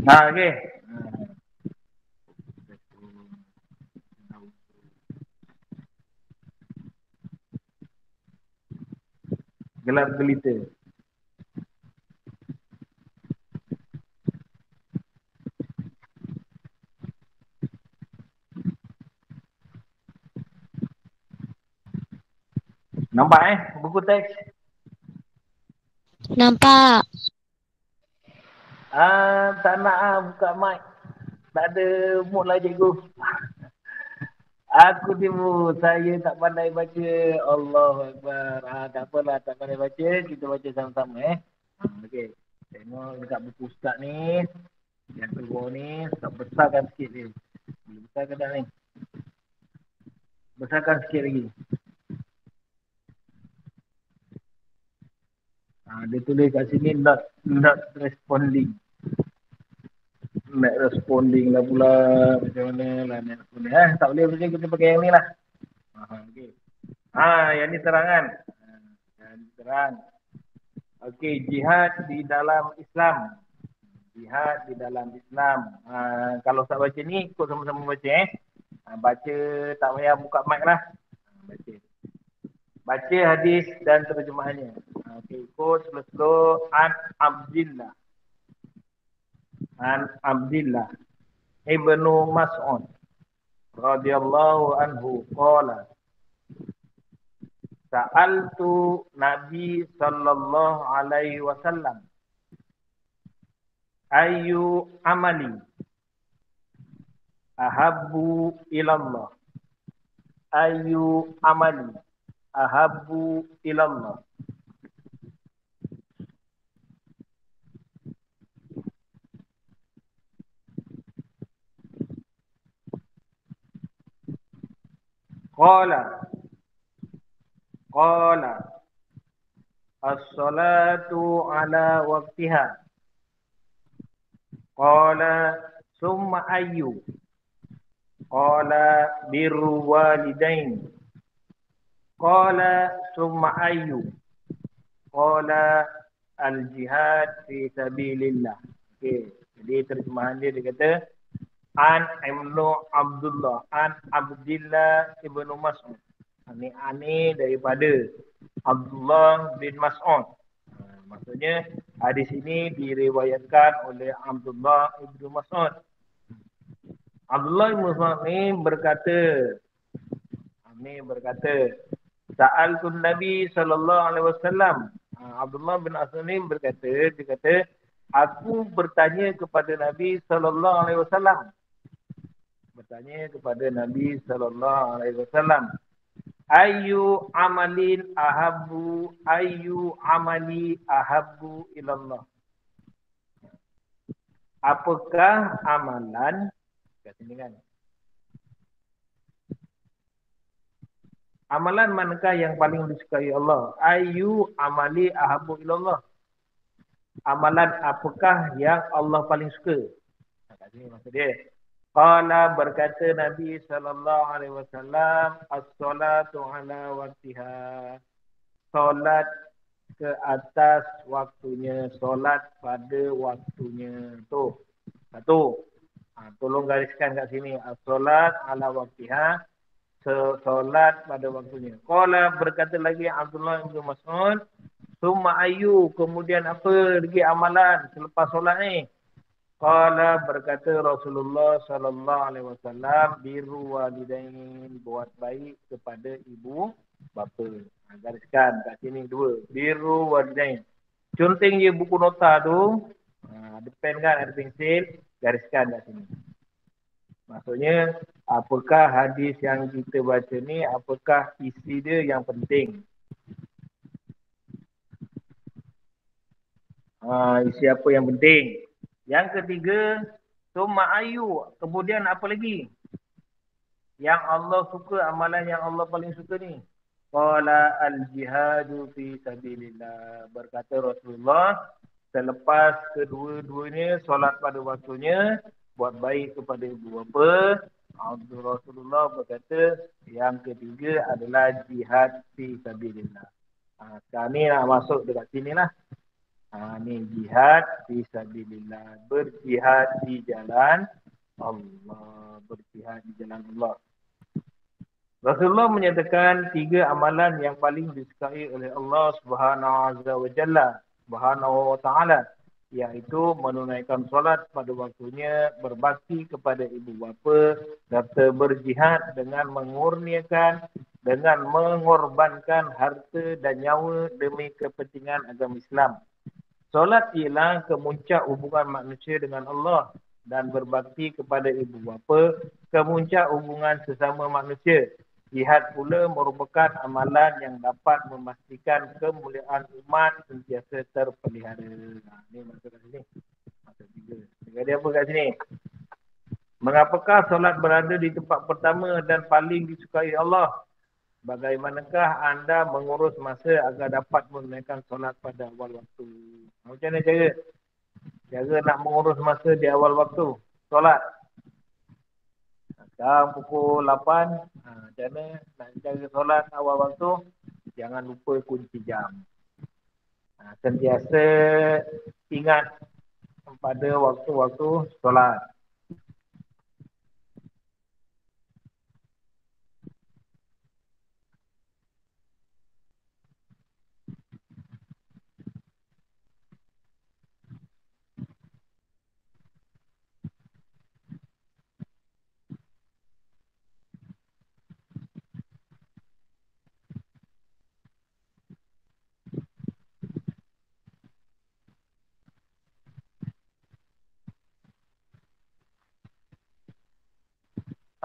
Okey. Gelap gelita. Nampak buku teks? Nampak. Tak nak buka mic. Tak ada mood lah cikgu. Aku tipu. Saya tak pandai baca. Allahuakbar. Tak apalah, tak pandai baca. Kita baca sama-sama Okey. Tengok dekat buku ustaz ni. Yang kedua ni. Tak besarkan sikit dia. Boleh besarkan tak ni? Besarkan sikit lagi. Dia tulis kat sini not responding. Not responding lah pula. Macam mana lah not responding. Tak boleh macam kita pakai yang ni lah. Okey. Yang ni terang kan? Yang ni terang. Okey, jihad di dalam Islam. Jihad di dalam Islam. Kalau tak baca ni, ikut sama-sama baca baca tak payah buka mic lah. Baca. Baca hadis dan terjemahannya. Okey, ikut slow-slow. An Abdillah Ibnu Mas'ud radhiyallahu anhu qala sa'altu Nabi sallallahu alaihi wasallam ayyu amali ahabbu ilallah ayyu amali ahabbu ilallah. Qala as-salatu ala waqtiha. Qala summa ayyu. Qala birru walidain. Qala summa ayyu. Qala al-jihad fi sabilillah. Okey, jadi terjemahan dia kata An Abdillah Ibnu Mas'ud. Ani daripada Abdullah bin Mas'ud. Maksudnya hadis ini diriwayatkan oleh Abdullah Ibnu Mas'ud. Abdullah bin Mas'ud ni berkata Sa'altun Nabi sallallahu alaihi wasallam. Abdullah bin Mas'ud ni dia kata aku bertanya kepada Nabi sallallahu alaihi wasallam. Ayyu amali ahabbu ilallah. Apakah amalan kat sini kan? Amalan manakah yang paling disukai Allah? Ayyu amali ahabbu ilallah. Amalan apakah yang Allah paling suka? Kat sini maksud dia. Qala berkata Nabi sallallahu alaihi wasallam as-salatu ala waqtiha. Solat ke atas waktunya, solat pada waktunya. Tu. Satu. Tolong gariskan kat sini. As-salat ala waqtiha. Solat pada waktunya. Qala berkata lagi Abdullah bin Mas'ud, summa ayyu, kemudian apa lagi amalan selepas solat ni? Qala berkata Rasulullah sallallahu alaihi wasallam birru walidain, buat baik kepada ibu bapa. Gariskan kat sini dua. Birru walidain. Conteng je buku nota tu. Ada pen kan, ada pensil, gariskan kat sini. Maksudnya apakah hadis yang kita baca ni, apakah isi dia yang penting? Isi apa yang penting? Yang ketiga, summa ayu. Kemudian apa lagi? Yang Allah suka, amalan yang Allah paling suka ni. Qala al-jihadu fi sabilillah. Berkata Rasulullah, selepas kedua-duanya solat pada waktunya, buat baik kepada ibu bapa. Rasulullah berkata, yang ketiga adalah jihad fi sabilillah. Sekarang ni nak masuk dekat sini lah. Ni jihad fisabilillah, berjihad di jalan Allah, berjihad di jalan Allah. Rasulullah menyatakan 3 amalan yang paling disukai oleh Allah Subhanahu wa taala, iaitu menunaikan solat pada waktunya, berbakti kepada ibu bapa, serta berjihad dengan mengurniakan, dengan mengorbankan harta dan nyawa demi kepentingan agama Islam. Solat ialah kemuncak hubungan manusia dengan Allah, dan berbakti kepada ibu bapa kemuncak hubungan sesama manusia. Jihad pula merupakan amalan yang dapat memastikan kemuliaan umat sentiasa terpelihara. Ini maksud kat sini. Maksud 3. Jadi apa kat sini? Mengapakah solat berada di tempat pertama dan paling disukai Allah? Bagaimanakah anda mengurus masa agar dapat menunaikan solat pada awal waktu? Macam mana cara? Cara nak mengurus masa di awal waktu solat. Sekarang pukul 8. Macam mana nak cara solat awal waktu? Jangan lupa kunci jam. Sentiasa ingat pada waktu-waktu solat.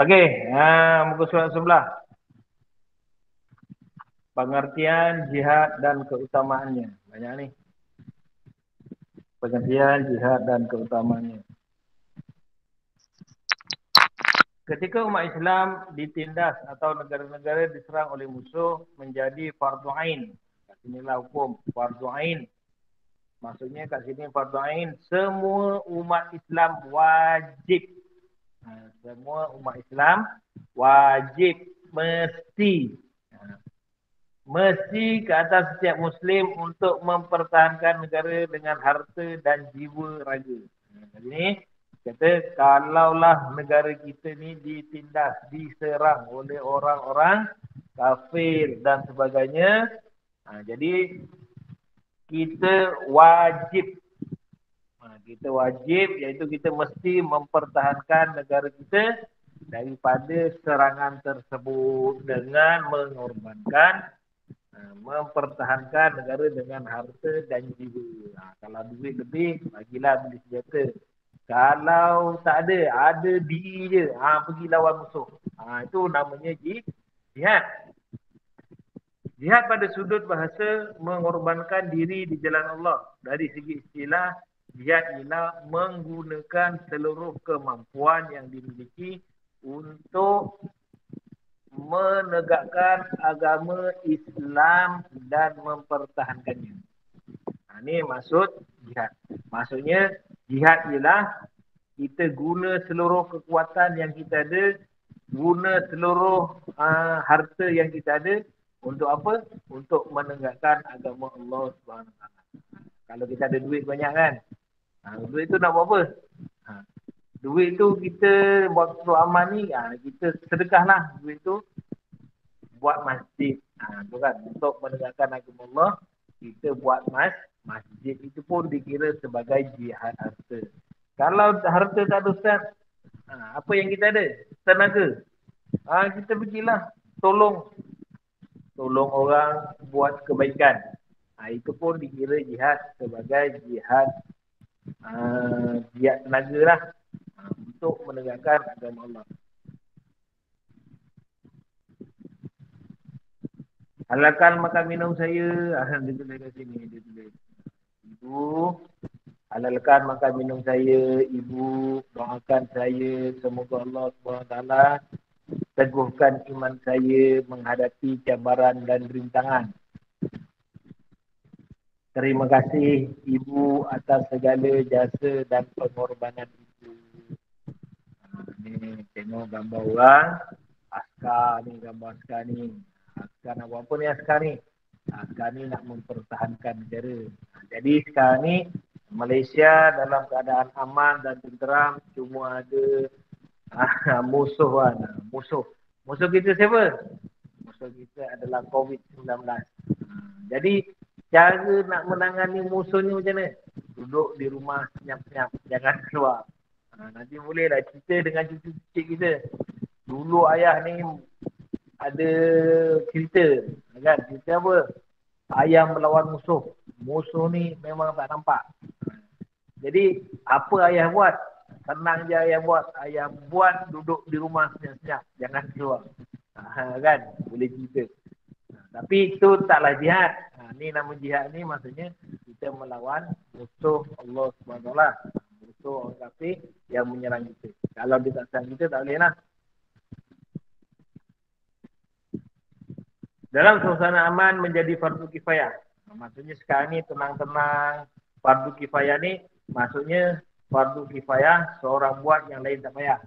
Okey, muka surat sebelah. Pengertian jihad dan keutamaannya. Banyak ni. Pengertian jihad dan keutamaannya. Ketika umat Islam ditindas atau negara-negara diserang oleh musuh, menjadi fardu ain. Kat sinilah hukum fardu ain. Maksudnya kat sini fardu ain, semua umat Islam wajib. Semua umat Islam wajib, mesti. Mesti ke atas setiap Muslim untuk mempertahankan negara dengan harta dan jiwa raga. Jadi ni kata kalaulah negara kita ni ditindas, diserang oleh orang-orang kafir dan sebagainya, jadi kita wajib, iaitu kita mesti mempertahankan negara kita daripada serangan tersebut dengan mengorbankan, mempertahankan negara dengan harta dan jiwa. Kalau duit lebih, bagilah beli senjata. Kalau tak ada diri je, pergi lawan musuh. Itu namanya jihad. Jihad pada sudut bahasa mengorbankan diri di jalan Allah. Dari segi istilah, jihad ialah menggunakan seluruh kemampuan yang dimiliki untuk menegakkan agama Islam dan mempertahankannya. Ini maksud jihad. Maksudnya jihad ialah kita guna seluruh kekuatan yang kita ada, guna seluruh harta yang kita ada. Untuk apa? Untuk menegakkan agama Allah SWT. Kalau kita ada duit banyak kan, duit tu nak buat apa? Duit tu kita waktu amal ni, kita sedekahlah duit tu buat masjid. Tu kan, untuk menegakkan agama Allah, kita buat masjid. Itu pun dikira sebagai jihad harta. Kalau harta tak ada Ustaz, apa yang kita ada? Tenaga. Kita pergilah tolong orang buat kebaikan. Itu pun dikira jihad sebagai jihad tenaga lah, untuk menegakkan agama Allah. Halalkan makan minum saya. Dia tulis kat sini. Dia tulis, Ibu, halalkan makan minum saya. Ibu, doakan saya. Semoga Allah SWT teguhkan iman saya menghadapi cabaran dan rintangan. Terima kasih Ibu atas segala jasa dan pengorbanan Ibu. Ni tengok gambar orang. Askar ni, gambar askar ni. Askar nak buat apa ni askar ni? Sekarang ni nak mempertahankan negara. Jadi sekarang ni Malaysia dalam keadaan aman dan tenteram, cuma ada musuh kan. Musuh kita siapa? Musuh kita adalah COVID-19. Jadi cara nak menangani musuh ni macam mana? Duduk di rumah senyap-senyap, jangan keluar. Nanti bolehlah cerita dengan cucu-cucu kita. Dulu ayah ni ada cerita, kan? Cerita apa? Ayah melawan musuh. Musuh ni memang tak nampak. Jadi apa ayah buat? Senang je ayah buat. Ayah buat duduk di rumah senyap-senyap, jangan keluar. Kan? Boleh cerita. Tapi itu taklah jihad. Ni nama jihad ni maksudnya kita melawan musuh Allah SWT. Musuh orang kafir yang menyerang kita. Kalau dia tak serang kita, tak boleh lah. Dalam suasana aman menjadi fardu kifayah. Maksudnya sekarang ni tenang-tenang. Fardu kifayah ni maksudnya fardu kifayah seorang buat yang lain tak payah.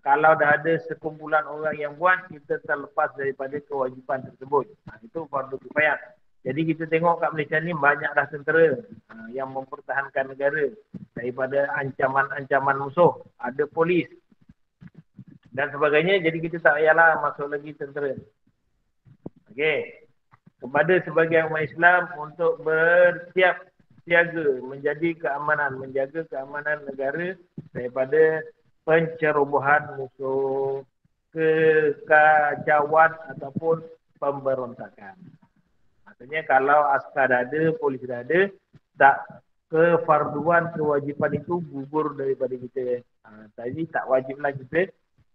Kalau dah ada sekumpulan orang yang buat, kita terlepas daripada kewajipan tersebut. Itu fardu kifayah. Jadi kita tengok kat Malaysia ni banyak dah tentera yang mempertahankan negara daripada ancaman-ancaman musuh. Ada polis dan sebagainya. Jadi kita tak payahlah masuk lagi tentera. Okey. Kepada sebagian umat Islam untuk bersiap siaga menjadi keamanan, menjaga keamanan negara daripada pencerobohan musuh, kekacauan ataupun pemberontakan. Maksudnya kalau askar dah ada, polis dah ada, tak kefarduan kewajipan itu gugur daripada kita. Jadi tak wajiblah kita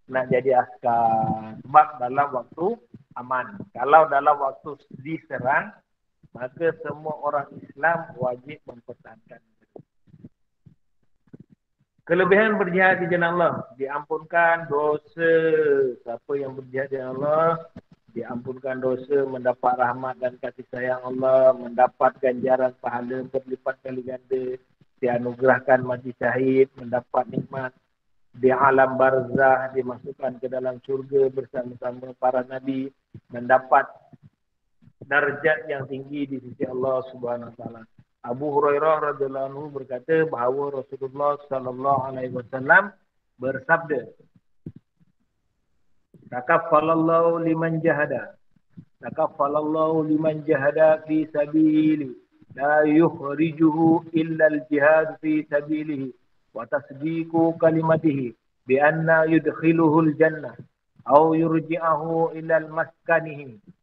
nak jadi askar sebab dalam waktu aman. Kalau dalam waktu diserang, maka semua orang Islam wajib mempertahankan. Kelebihan berjihad di jalan Allah, diampunkan dosa. Siapa yang berjihad di jalan Allah, diampunkan dosa, mendapat rahmat dan kasih sayang Allah, mendapat ganjaran pahala berlipat kali ganda, dianugerahkan mati syahid, mendapat nikmat di alam barzah, dimasukkan ke dalam syurga bersama-sama para nabi, mendapat darjat yang tinggi di sisi Allah Subhanahu Wa Taala. Abu Hurairah radhiyallahu anhu berkata bahawa Rasulullah sallallahu alaihi wasallam bersabda, "Takaffalallahu liman jahada. Takaffalallahu liman jahada fi sabili. La yukhrijuhu illa al-jihad fi sabilihi. Wa tasdiqu kalimatihi bi anna yudkhiluhu al-jannah aw yurji'ahu ila al-maskanihi."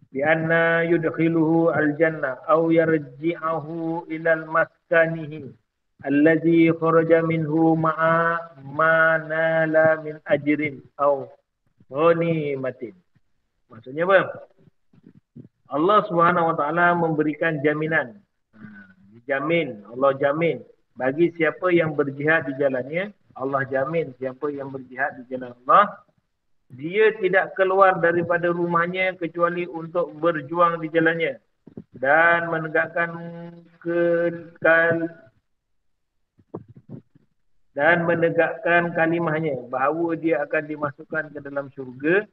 Bi anna yudkhiluhu al-jannah aw yarji'ahu ila al-maskanihi allazi kharaja minhu ma'a ma nala min ajrin aw ghanimatin. Maksudnya apa? Allah Subhanahu Wa Taala memberikan jaminan. Dijamin, Allah jamin bagi siapa yang berjihad di jalannya, Allah jamin siapa yang berjihad di jalan Allah, dia tidak keluar daripada rumahnya kecuali untuk berjuang di jalannya dan menegakkan kalimahnya, bahawa dia akan dimasukkan ke dalam syurga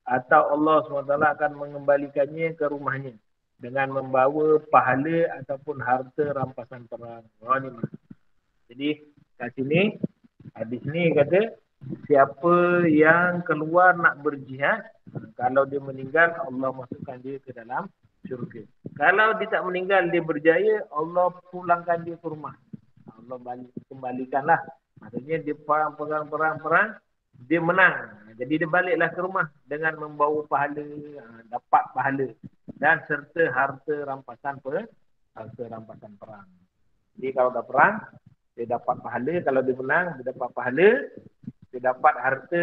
atau Allah SWT akan mengembalikannya ke rumahnya dengan membawa pahala ataupun harta rampasan perang. Jadi kat sini, hadis ni kata siapa yang keluar nak berjihad, kalau dia meninggal, Allah masukkan dia ke dalam syurga. Kalau dia tak meninggal, dia berjaya, Allah pulangkan dia ke rumah. Allah kembalikanlah. Maksudnya dia perang, dia menang. Jadi dia baliklah ke rumah dengan membawa pahala, dapat pahala dan serta harta rampasan perang. Jadi kalau dah perang, dia dapat pahala. Kalau dia menang, dia dapat pahala. Dia dapat harta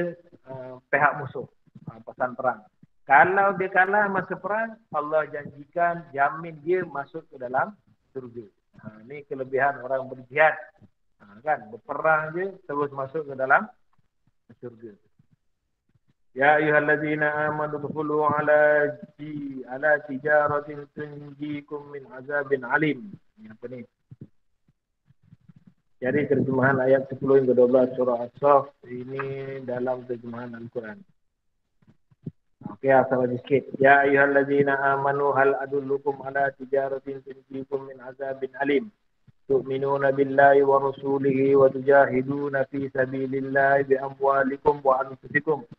pihak musuh, rampasan perang. Kalau dia kalah masa perang, Allah janjikan, jamin dia masuk ke dalam surga. Ini kelebihan orang berjihad. Kan, berperang je terus masuk ke dalam surga. Ya ayyuhallazina amanu dkhulu ala tijaratin tunjikum min azabin alim. Ini apa ni? Jadi terjemahan ayat 10 hingga 12 surah As-Saff ini dalam terjemahan Al-Quran. Okey, asal sikit. Ya ayyuhallazina amanu hal adullukum ala tijaratin tunjikum min azabin alim. Tu'minuna billahi wa rasulihi wa tujahiduna fi sabilillahi bi amwalikum wa anfusikum.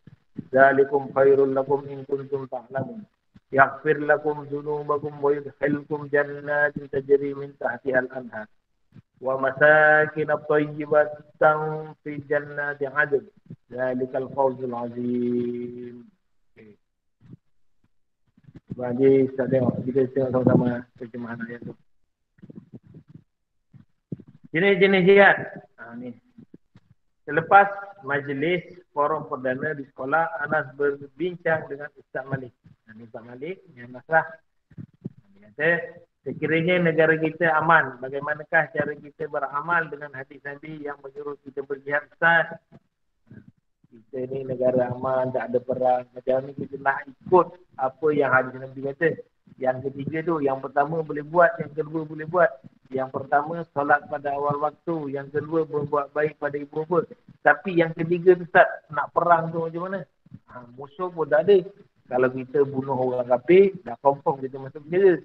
Dzalikum khairul lakum in kuntum ta'lamun. Yaghfir lakum dzunubakum wa yudkhilkum jannatin tajri min tahtiha al-anhar. Wa masakin thayyibatan fi jannati 'adn. Dzalikal fawzul 'azim. Bagi kita tengok, kita tengok sama-sama terjemahan ayat tu. Jenis-jenis jihad. Ni. Selepas majlis forum perdana di sekolah, Anas berbincang dengan Ustaz Malik. Ustaz Malik, yang Anas lah. Dia kata, sekiranya negara kita aman, bagaimanakah cara kita beramal dengan hadis Nabi yang menyuruh kita berjihad, Ustaz? Kita ni negara aman, tak ada perang. Macam ni kita nak ikut apa yang hadis Nabi kata. Yang ketiga tu, yang pertama boleh buat, yang kedua boleh buat. Yang pertama, solat pada awal waktu. Yang kedua, berbuat baik pada ibu bapa. Tapi yang ketiga tu, Ustaz, nak perang tu macam mana? Musuh pun tak ada. Kalau kita bunuh orang kafir, dah confirm kita masuk penjara.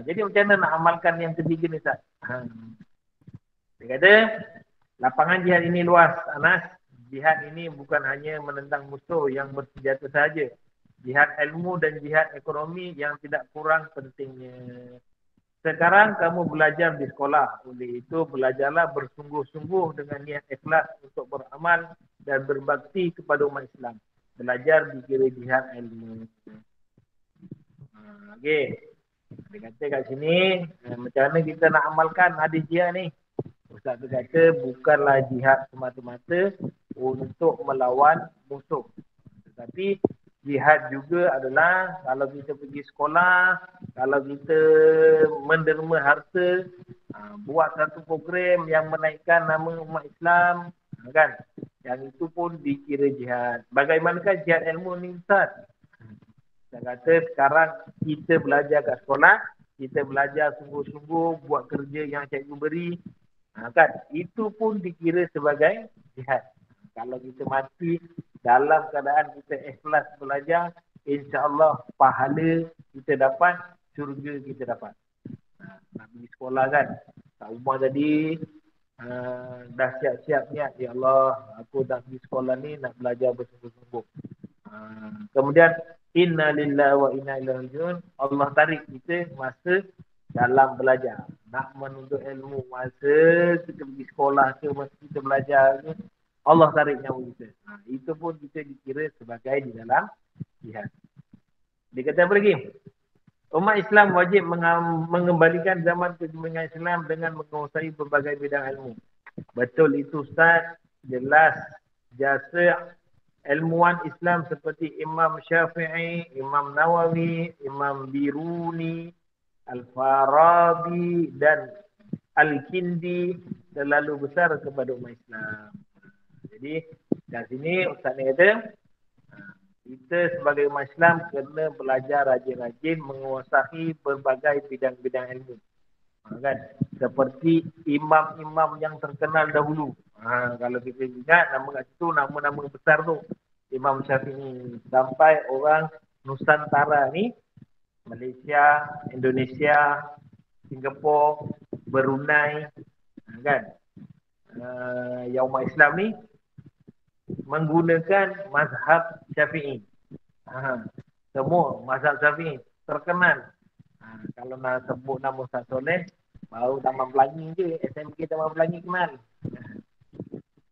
Jadi macam mana nak amalkan yang ketiga ni, Ustaz? Dia kata, lapangan jihad ini luas, Anas. Jihad ini bukan hanya menentang musuh yang bersenjata sahaja. Jihad ilmu dan jihad ekonomi yang tidak kurang pentingnya. Sekarang kamu belajar di sekolah. Oleh itu belajarlah bersungguh-sungguh dengan niat ikhlas untuk beramal dan berbakti kepada umat Islam. Belajar dikira jihad ilmu. Okey. Dia kata kat sini, macam mana kita nak amalkan hadis jihad ni? Ustaz tu kata bukanlah jihad semata-mata untuk melawan musuh. Tetapi jihad juga adalah kalau kita pergi sekolah, kalau kita menderma harta, buat satu program yang menaikkan nama umat Islam, kan? Yang itu pun dikira jihad. Bagaimanakah jihad ilmu ni, Ustaz? Saya kata sekarang kita belajar kat sekolah, kita belajar sungguh-sungguh, buat kerja yang cikgu beri, kan? Itu pun dikira sebagai jihad. Kalau kita mati dalam keadaan kita ikhlas belajar, insya-Allah pahala kita dapat, syurga kita dapat. Nak pergi sekolah kan, kat rumah tadi dah siap-siap niat, ya Allah, aku nak pergi sekolah ni, nak belajar bersungguh-sungguh. Kemudian inna lillahi wa inna ilaihi rajiun, Allah tarik kita masa dalam belajar, nak menuntut ilmu, masa kita pergi sekolah ke, masa kita belajar ke, Allah tarik nyawa kita. Itu pun kita dikira sebagai di dalam jihad. Dia kata apa lagi? Umat Islam wajib mengembalikan zaman kegemilangan Islam dengan menguasai berbagai bidang ilmu. Betul itu, Ustaz. Jelas jasa ilmuwan Islam seperti Imam Syafi'i, Imam Nawawi, Imam Biruni, Al-Farabi dan Al-Kindi terlalu besar kepada umat Islam. Jadi, kat sini Ustaz ni kata, kita sebagai umat Islam kena belajar rajin-rajin menguasai berbagai bidang-bidang ilmu. Kan? Seperti imam-imam yang terkenal dahulu. Kalau kita ingat nama kat situ, nama-nama besar tu. Imam Syafi'i. Sampai orang Nusantara ni, Malaysia, Indonesia, Singapura, Brunei, kan? Yang umat Islam ni menggunakan mazhab Syafi'i. Semua mazhab Syafi'i terkenal. Kalau nak sebut nama Ustaz Soleh, baru Taman Pelangi je, SMK Taman Pelangi kenal.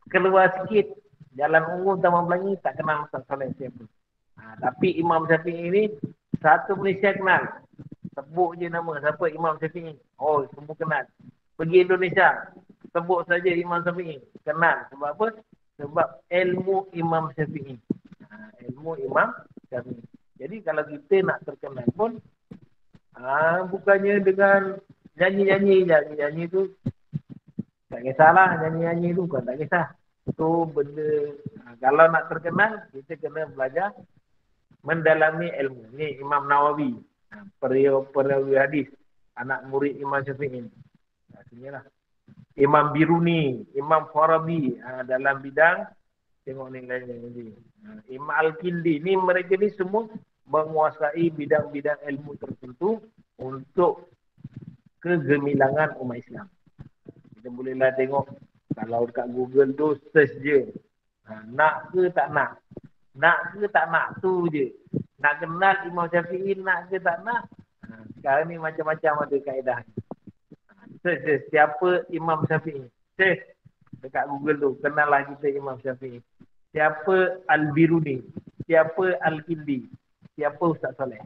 Keluar sikit, Jalan Ungu Taman Pelangi tak kenal Ustaz Soleh siapa. Tapi Imam Syafi'i ni satu Malaysia kenal. Sebut je nama siapa Imam Syafi'i. Oh, semua kenal. Pergi Indonesia, sebut saja Imam Syafi'i. Kenal. Sebab apa? Sebab ilmu Imam Syafi'i. Ilmu Imam Syafi'i. Jadi kalau kita nak terkenal pun, bukannya dengan nyanyi-nyanyi tu, tak kisahlah nyanyi-nyanyi tu, tak kisah. Tu benda, kalau nak terkenal, kita kena belajar mendalami ilmu. Ni Imam Nawawi, perawi hadis, anak murid Imam Syafi'i. Sini lah. Imam Biruni, Imam Farabi dalam bidang Tengok nilainya nanti. Imam Al-Kindi ni, mereka ni semua menguasai bidang-bidang ilmu tertentu untuk kegemilangan umat Islam. Kita bolehlah tengok kalau dekat Google tu search je. Nak ke tak nak? Nak ke tak nak? Tu je. Nak kenal Imam Syafi'i nak ke tak nak? Sekarang ni macam-macam ada kaedah. Search je siapa Imam Syafi'i. Search dekat Google tu. Kenallah kita Imam Syafi'i. Siapa Al-Biruni? Siapa Al-Kindi? Siapa Ustaz Saleh?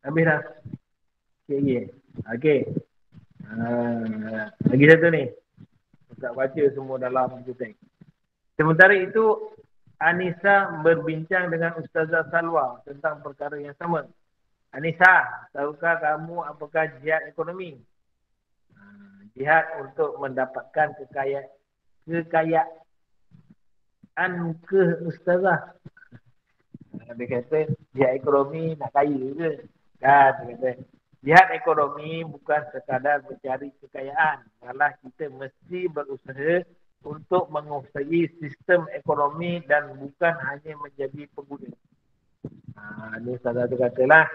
Habis dah? Okey. Okey. Lagi satu ni. Ustaz baca semua dalam buku teks. Sementara itu, Anissa berbincang dengan Ustazah Salwa tentang perkara yang sama. Anissa, tahukah kamu apakah jihad ekonomi? Jihad untuk mendapatkan kekayaan ke Ustazah. Dia kata, jihad ekonomi nak kaya ke? Kan, dia kata. Jihad ekonomi bukan sekadar mencari kekayaan. Malah kita mesti berusaha untuk menguasai sistem ekonomi dan bukan hanya menjadi pengguna. Ini Ustazah tu katalah,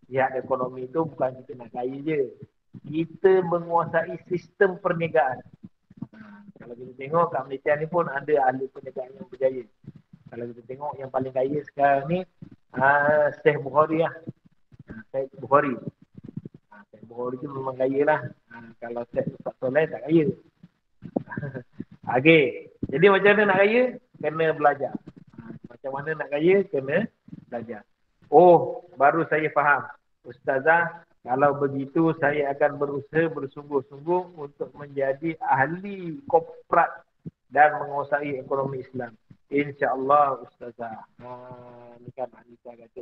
jihad ekonomi itu bukan kita nak kaya je. Kita menguasai sistem perniagaan. Kalau kita tengok kat Malaysia ni pun ada ahli perniagaan yang berjaya. Kalau kita tengok yang paling kaya sekarang ni, Syekh Bukhari lah. Syekh Bukhari. Syekh Bukhari tu memang kaya lah. Kalau Syekh Ustaz Soleh tak kaya. Okey. Jadi macam mana nak kaya? Kena belajar. Macam mana nak kaya? Kena belajar. Oh, baru saya faham. Ustazah, kalau begitu saya akan berusaha bersungguh-sungguh untuk menjadi ahli korporat dan menguasai ekonomi Islam. InsyaAllah Ustazah. Ini kan Anissa kata.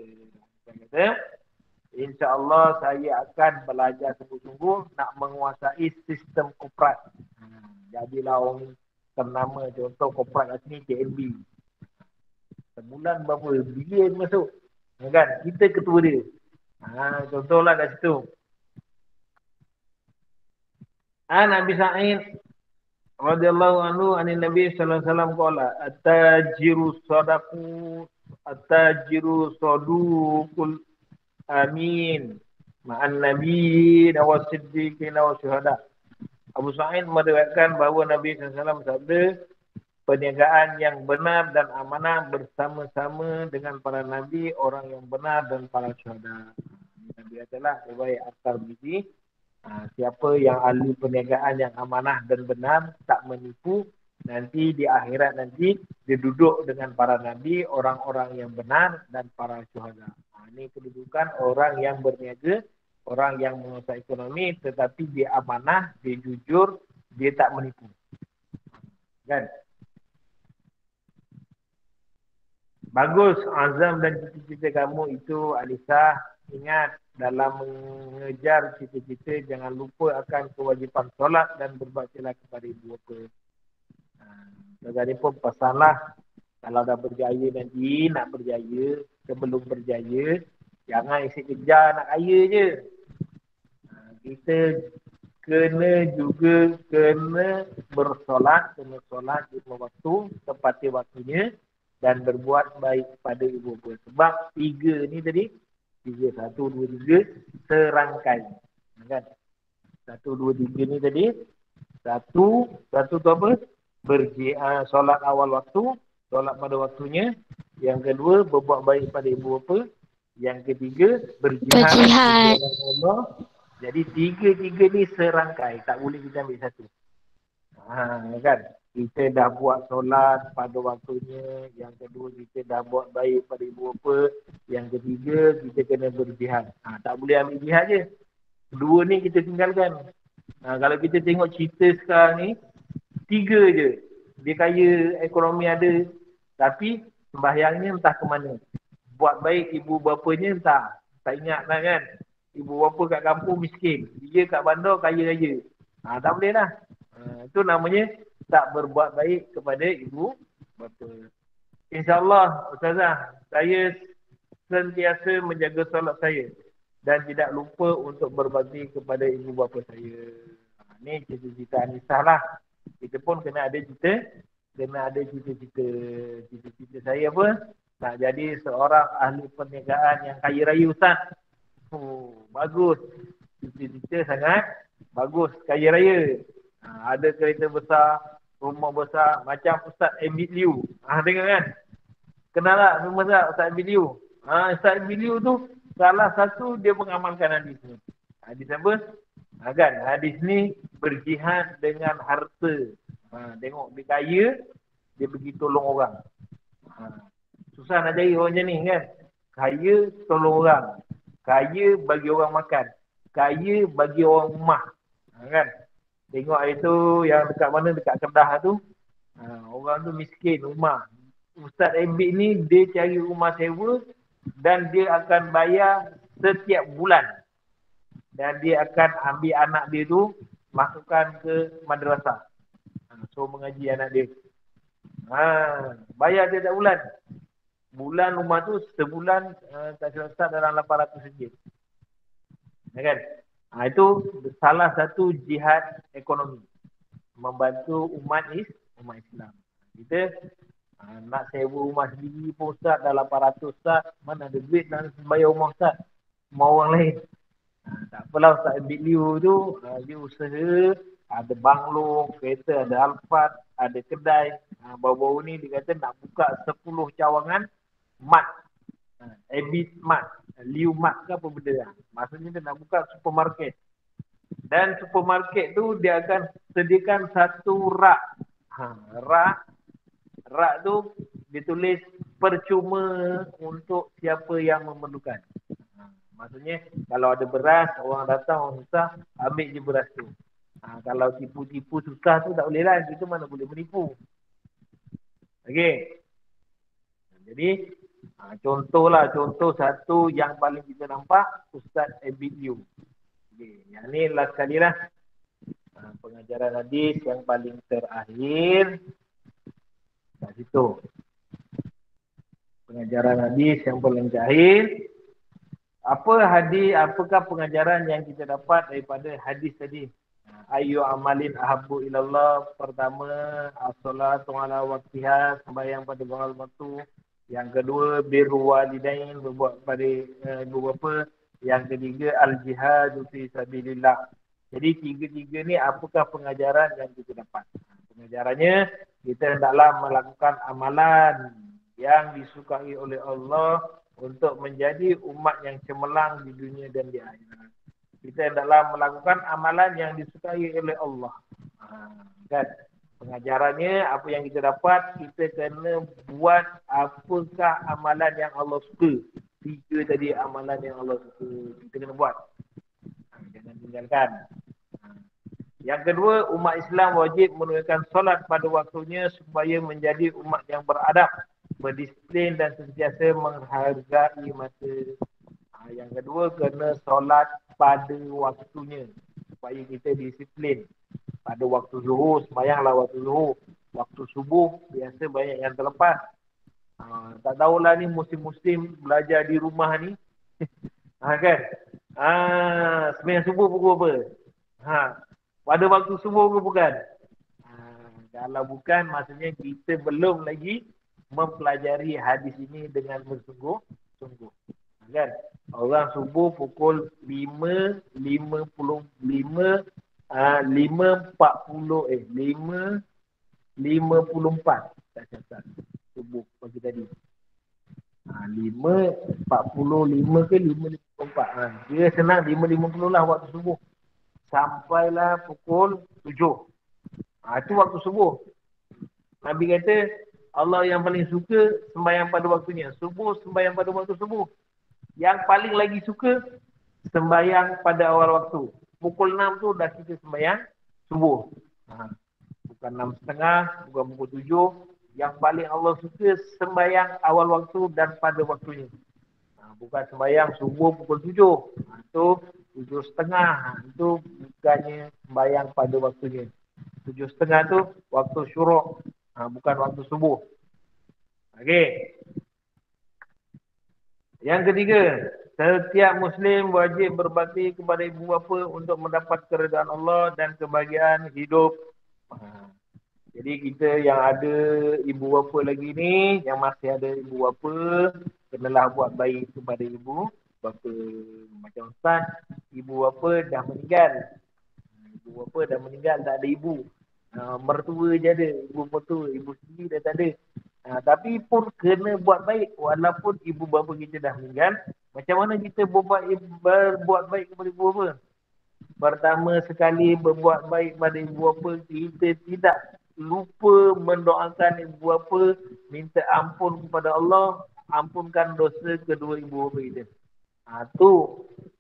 InsyaAllah saya akan belajar sungguh-sungguh nak menguasai sistem korporat. Jadilah orang ternama, contoh korporat kat sini KNB. Sebulan berapa bilion masuk. Kan? Kita ketua dia. Contohlah kat situ. Nabi Sa'id radhiyallahu anhu anin Nabi sallallahu alaihi wasallam qala at-tajiru saduqul amin ma'an nabiyyin wa siddiqin wa syuhada. Abu Sa'id meriwayatkan bahawa Nabi sallallahu alaihi wasallam bersabda, perniagaan yang benar dan amanah bersama-sama dengan para nabi, orang yang benar dan para syuhada. Nabi katalah riwayat At-Tirmidzi, siapa yang ahli perniagaan yang amanah dan benar, tak menipu, nanti di akhirat nanti dia duduk dengan para nabi, orang-orang yang benar dan para syuhada. Ini kedudukan orang yang berniaga, orang yang menguasai ekonomi, tetapi dia amanah, dia jujur, dia tak menipu. Kan? Bagus azam dan cita-cita kamu itu, Alisa. Ingat, dalam mengejar cita-cita, jangan lupa akan kewajipan solat dan berbaktilah kepada ibu bapa. Tadi pun pesanlah, kalau dah berjaya nanti, nak berjaya, sebelum berjaya, jangan isi kejar nak kaya je. Kita kena bersolat, kena solat di waktu, tepati waktunya, dan berbuat baik pada ibu bapa. Sebab 3 ni tadi, 3, 1, 2, 3, serangkai. Kan? 1, 2, 3 ni tadi, satu tu apa? Solat awal waktu, solat pada waktunya. Yang kedua, berbuat baik pada ibu bapa. Yang ketiga, berjihad di jalan Allah. Jadi 3 ni serangkai, tak boleh kita ambil satu. Kan? Kita dah buat solat pada waktunya. Yang kedua, kita dah buat baik pada ibu bapa. Yang ketiga, kita kena berjihad. Tak boleh ambil jihad je. 2 ni kita tinggalkan. Kalau kita tengok cerita sekarang ni, 3 je. Dia kaya, ekonomi ada. Tapi sembahyangnya entah ke mana. Buat baik ibu bapanya entah. Tak ingat lah kan. Ibu bapa kat kampung miskin. Dia kat bandar kaya-kaya. Tak boleh lah. Itu namanya tak berbuat baik kepada ibu bapa. InsyaAllah, Ustazah, saya sentiasa menjaga solat saya dan tidak lupa untuk berbakti kepada ibu bapa saya. Ni cita-cita Anissa lah. Kita pun kena ada cita-cita. Cita-cita saya apa? Nak jadi seorang ahli perniagaan yang kaya raya Ustaz. Oh, bagus. Cita-cita sangat bagus, kaya raya. Ada kereta besar, rumah besar, macam Ustaz Emil Liu. Tengok kan? Kenal tak rumah Ustaz Emil Liu? Ustaz Emil Liu tu salah satu dia mengamalkan hadis ni. Hadis apa? Kan? Hadis ni berjihad dengan harta. Tengok dia kaya, dia pergi tolong orang. Susah nak cari orang macam ni kan? Kaya tolong orang. Kaya bagi orang makan. Kaya bagi orang rumah. Kan? Tengok hari tu yang dekat mana? Dekat Kedah tu. Orang tu miskin rumah. Ustaz Ebik ni dia cari rumah sewa dan dia akan bayar setiap bulan. Dan dia akan ambil anak dia tu masukkan ke madrasah. So mengaji anak dia. Bayar dia tak bulan. Bulan rumah tu sebulan tak silap dalam RM800. Kan? Itu salah satu jihad ekonomi. Membantu umat Islam. Kita nak sewa rumah sendiri pun Ustaz dah 800 Ustaz. Mana ada duit nak bayar rumah Ustaz. Rumah orang lain. Tak apalah Ustaz Abid Liu tu. Dia usaha. Ada banglo, kereta, ada Alphard, ada kedai. Baru-baru ni dia kata nak buka 10 cawangan mat. Abid mat. Liu mat ke apa benda. Maksudnya dia nak buka supermarket. Dan supermarket tu dia akan sediakan satu rak. Rak tu ditulis percuma untuk siapa yang memerlukan. Maksudnya kalau ada beras, orang datang, orang susah, ambil je beras tu. Kalau tipu-tipu susah tu tak boleh lah. Kita mana boleh menipu. Okey. Jadi, contoh satu yang paling kita nampak, Ustaz Abid Liu. Okay. Yang ni last kali lah. Pengajaran hadis yang paling terakhir. Kat situ. Pengajaran hadis yang paling terakhir. Apakah pengajaran yang kita dapat daripada hadis tadi? Ayyu amalin ahabbu ilallah. Pertama, as-salatu ala waqtiha, sembahyang pada waktu. Yang kedua, birru walidain, berbuat pada ibu bapa. Yang ketiga, al-jihadu fi sabilillah. Jadi tiga-tiga ni apakah pengajaran yang kita dapat? Pengajarannya, kita hendaklah melakukan amalan yang disukai oleh Allah untuk menjadi umat yang cemerlang di dunia dan di akhirat. Kita hendaklah melakukan amalan yang disukai oleh Allah. Kan? Pengajarannya, apa yang kita dapat, kita kena buat apakah amalan yang Allah suka. 3 tadi amalan yang Allah suka. Kita kena buat. Jangan tinggalkan. Yang kedua, umat Islam wajib menunaikan solat pada waktunya supaya menjadi umat yang beradab, berdisiplin dan sentiasa menghargai masa. Yang kedua, kena solat pada waktunya supaya kita disiplin. Pada waktu zuhur, sembahyanglah waktu zuhur. Waktu subuh, biasa banyak yang terlepas. Tak tahulah ni musim-musim belajar di rumah ni. Kan? Sembahyang subuh pukul apa? Pada waktu subuh ke bukan? Kalau bukan, maksudnya kita belum lagi mempelajari hadis ini dengan bersungguh-sungguh. Kan? Orang subuh pukul 5.54 tak catat subuh pagi tadi. 5.45 ke 5.54. Dia senang 5.50 lah waktu subuh. Sampailah pukul 7. Itu waktu subuh. Nabi kata Allah yang paling suka sembahyang pada waktunya. Subuh, sembahyang pada waktu subuh. Yang paling lagi suka sembahyang pada awal waktu. Pukul 6 tu dah kita sembahyang subuh. Bukan 6.30, bukan pukul 7. Yang paling Allah suka sembahyang awal waktu dan pada waktunya. Bukan sembahyang subuh pukul 7. Itu 7.30. Itu bukannya sembahyang pada waktunya. 7.30 tu waktu syuruk. Bukan waktu subuh. Okey. Yang ketiga, Setiap Muslim wajib berbakti kepada ibu bapa untuk mendapat keredaan Allah dan kebahagiaan hidup. Ha. Jadi kita yang ada ibu bapa lagi ni, yang masih ada ibu bapa, kenalah buat baik kepada ibu bapa. Macam Ustaz, ibu bapa dah meninggal. Ibu bapa dah meninggal, tak ada ibu. Mertua je ada, ibu mertua, ibu sendiri dah tak ada. Tapi pun kena buat baik walaupun ibu bapa kita dah meninggal. Macam mana kita berbuat baik kepada ibu bapa? Pertama sekali berbuat baik pada ibu bapa, kita tidak lupa mendoakan ibu bapa, minta ampun kepada Allah, ampunkan dosa kedua ibu bapa kita. Tu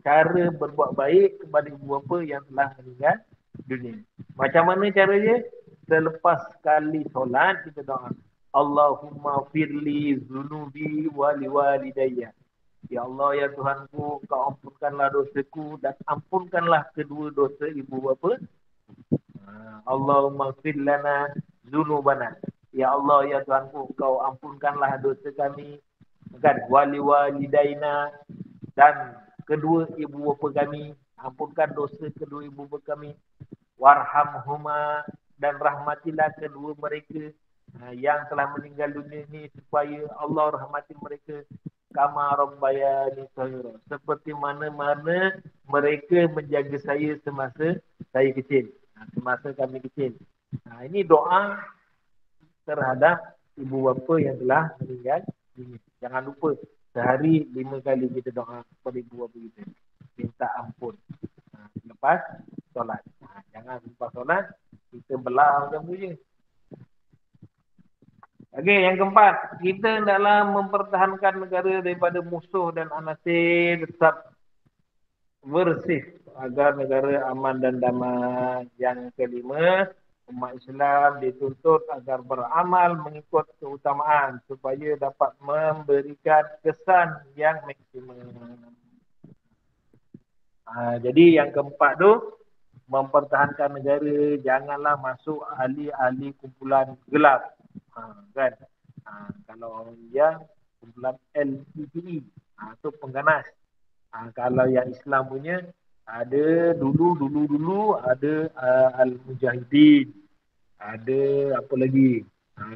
cara berbuat baik kepada ibu bapa yang telah meninggal dunia. Macam mana caranya? Selepas sekali solat kita doa, Allahumma firli zunubi wali walidayya. Ya Allah, ya Tuhanku, kau ampunkanlah dosaku dan ampunkanlah kedua dosa ibu bapa. Allahumma fir lana dzunubana. Ya Allah, ya Tuhanku, kau ampunkanlah dosa kami, kan, wali walidaina, dan kedua ibu bapa kami, ampunkan dosa kedua ibu bapa kami. Warhamhuma, dan rahmatilah kedua mereka yang telah meninggal dunia ini, supaya Allah rahmati mereka. Kama rabbayani shaghira, seperti mana-mana mereka menjaga saya semasa saya kecil, semasa kami kecil. Ini doa terhadap ibu bapa yang telah meninggal dunia. Jangan lupa sehari 5 kali kita doa kepada ibu bapa kita, minta ampun lepas solat. Jangan lepas solat kita belah macam tu je. Okey, yang keempat, kita hendaklah mempertahankan negara daripada musuh dan anasir, tetap bersih agar negara aman dan damai. Yang kelima, umat Islam dituntut agar beramal mengikut keutamaan supaya dapat memberikan kesan yang maksimum. Jadi yang keempat tu, mempertahankan negara, janganlah masuk ahli-ahli kumpulan gelap. Kan? Kalau yang kumpulan LTTE, itu pengganas. Kalau yang Islam punya, ada dulu ada Al-Mujahidin, ada apa lagi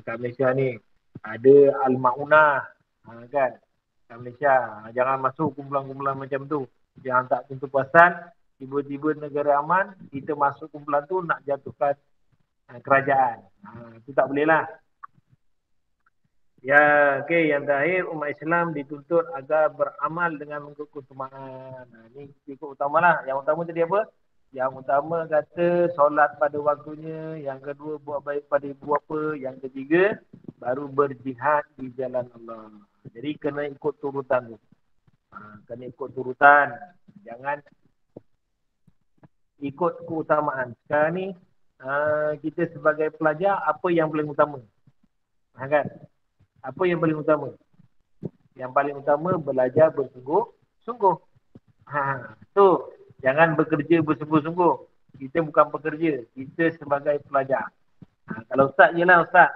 kat Malaysia ni, ada Al-Maunah, kan, kat Malaysia. Jangan masuk kumpulan-kumpulan macam tu. Jangan tak tentu pasal tiba-tiba negara aman, kita masuk kumpulan tu nak jatuhkan kerajaan. Itu tak boleh lah. Ya, okey, yang terakhir, umat Islam dituntut agar beramal dengan mengikut keutamaan. Ini ikut utama lah. Yang utama tadi apa? Yang utama kata solat pada waktunya. Yang kedua, buat baik pada ibu bapa. Yang ketiga, baru berjihad di jalan Allah. Jadi kena ikut turutan tu. Kena ikut turutan. Jangan ikut keutamaan. Sekarang ni, kita sebagai pelajar, apa yang paling utama? Kan? Apa yang paling utama? Yang paling utama belajar bersungguh-sungguh. Tu, jangan bekerja bersungguh-sungguh. Kita bukan pekerja, kita sebagai pelajar. Kalau ustaz je lah ustaz.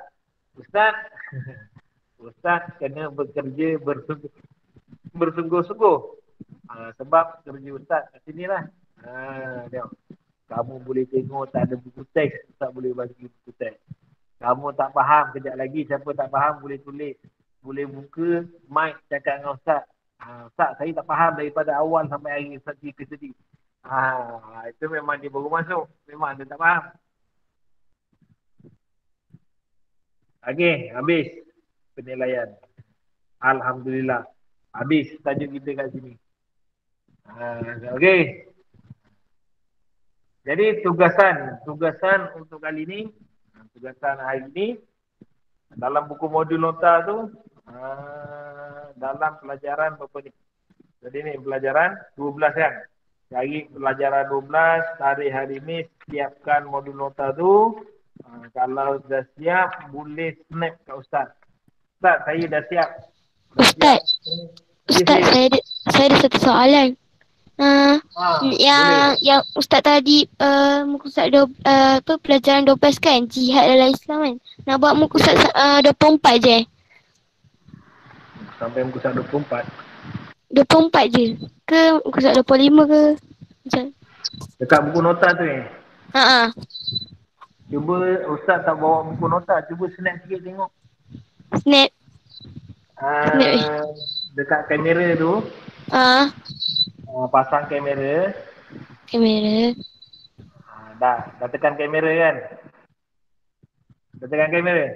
Ustaz kena bekerja bersungguh-sungguh. Sebab kerja ustaz kat sini lah. Tengok. Kamu boleh tengok tak ada buku teks, ustaz boleh bagi buku teks. Kamu tak faham, kejap lagi siapa tak faham boleh tulis. Boleh buka mic cakap dengan Ustaz. Ustaz, saya tak faham daripada awal sampai akhir Ustaz cerita tadi. Itu memang dia baru masuk. Memang dia tak faham. Okey, habis penilaian. Alhamdulillah. Habis tajuk kita kat sini. Okey. Jadi tugasan untuk kali ni, tugasan hari ni, dalam buku modul nota tu, dalam pelajaran berapa ni? Jadi ni pelajaran 12 kan? Hari pelajaran 12, hari ni siapkan modul nota tu. Kalau dah siap, boleh snap kat Ustaz. Ustaz, saya dah siap. Ustaz, saya ada satu soalan. Yang Ustaz tadi muka Ustaz pelajaran 12 kan, jihad dalam Islam kan. Nak buat muka Ustaz 24 je. Sampai muka Ustaz 24. 24 je. Ke muka surat 25 ke? Macam. Dekat buku nota tu ni. Ha. Cuba Ustaz tak bawa buku nota. Cuba snap sikit tengok. Snap. Snap. Uh, dekat kamera tu. Pasang kamera. Kamera. Dah tekan kamera kan? Dah tekan kamera?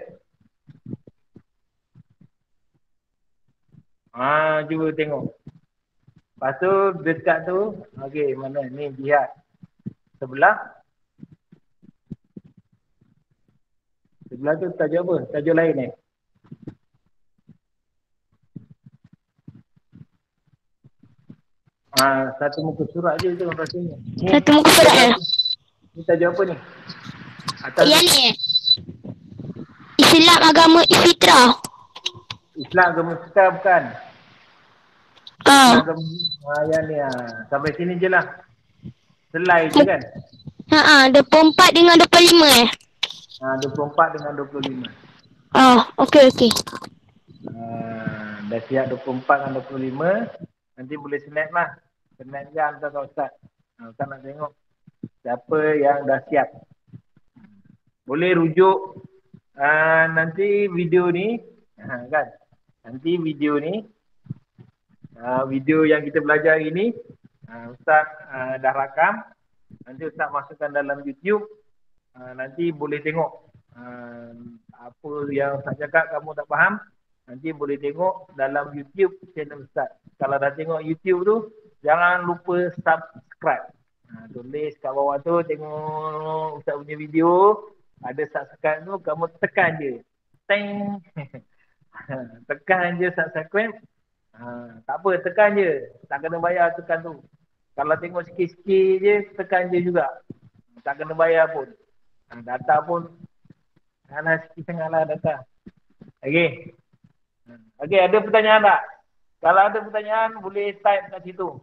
Cuba tengok. Lepas tu dekat tu, okey, mana ni jihad. Sebelah tu tajuk apa? Tajuk lain ni. Satu muka surat je tu rasanya. Satu muka surat ya? Ni tajuk apa ni? Atas yang ni Islam agama fitrah. Islam agama fitrah bukan? Islam agama yang ni sampai sini je lah. Selai je kan? 24 dengan 25 24 dengan 25. Okey. Dah siap 24 dengan 25. Nanti boleh snap lah. Snap je hantar ke Ustaz. Ustaz nak tengok siapa yang dah siap. Boleh rujuk nanti video ni kan. Nanti video ni video yang kita belajar hari ni Ustaz dah rakam. Nanti Ustaz masukkan dalam YouTube. Nanti boleh tengok apa yang Ustaz cakap kamu tak faham. Nanti boleh tengok dalam YouTube channel Ustaz. Kalau dah tengok YouTube tu, jangan lupa subscribe. Tulis kat bawah tu, tengok Ustaz punya video. Ada subscribe tu, kamu tekan je. Teng. Tekan je subscribe. Tak apa, tekan je. Tak kena bayar tekan tu. Kalau tengok sikit-sikit je, tekan je juga. Tak kena bayar pun. Data pun sikit sangat lah data. Okey. Okey, ada pertanyaan tak? Kalau ada pertanyaan, boleh type kat situ.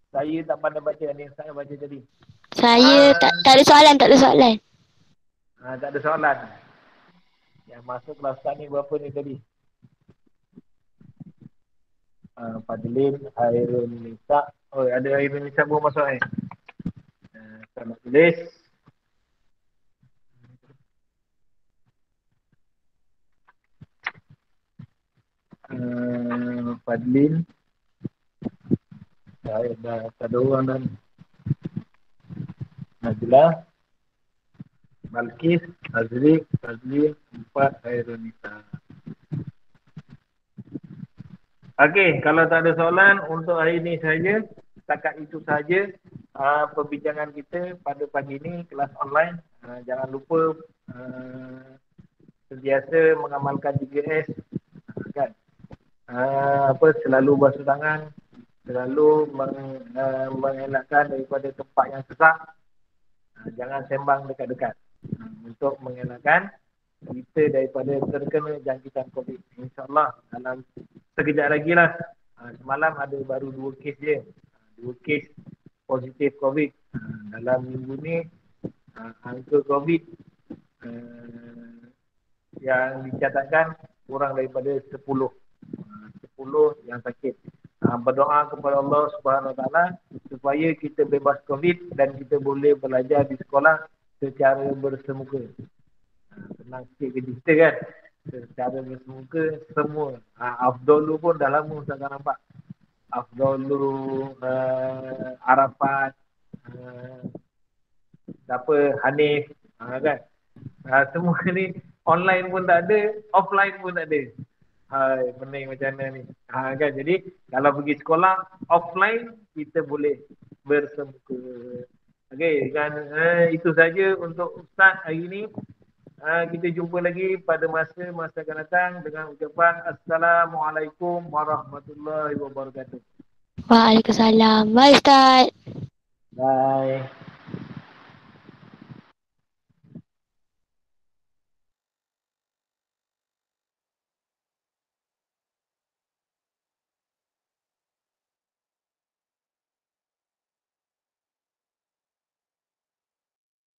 Saya tak pandai baca ni, saya baca tadi. Saya tak ada soalan, tak ada soalan. Tak ada soalan. Yang masuk kelas ni berapa ni tadi? Fadlin, Hairul Nisa. Oh, ada Hairul Nisa baru masuk ni. Saya nak tulis. Fadlin. Saya dah ada orang dah ni. Najlah, Balkis, Azri, Fadlin, 4 Hairul Nisa. Okey, kalau tak ada soalan untuk hari ini saja, setakat itu saja perbincangan kita pada pagi ini kelas online. Jangan lupa sentiasa mengamalkan 3S kan. Selalu basuh tangan, selalu mengelakkan daripada tempat yang sesak. Jangan sembang dekat-dekat untuk mengelakkan kita daripada terkena jangkitan COVID. InsyaAllah dalam sekejap lagi lah. Semalam ada baru 2 kes je. 2 kes positif COVID. Dalam minggu ni angka COVID yang dicatatkan kurang daripada 10 yang sakit. Berdoa kepada Allah Subhanahu Wa Taala supaya kita bebas COVID dan kita boleh belajar di sekolah secara bersemuka. Senang sikit kerja kita kan. Secara bersemuka semua. Afdol pun dah lama saya tak nampak. Afdol Arafat, Hanif, kan. Semua ni online pun tak ada, offline pun tak ada. Pening macam mana ni. Kan. Jadi kalau pergi sekolah offline kita boleh bersemuka. Okey, kan itu saja untuk Ustaz hari ini. Kita jumpa lagi pada masa akan datang dengan ucapan Assalamualaikum warahmatullahi wabarakatuh. Waalaikumsalam. Bye Ustaz. Bye.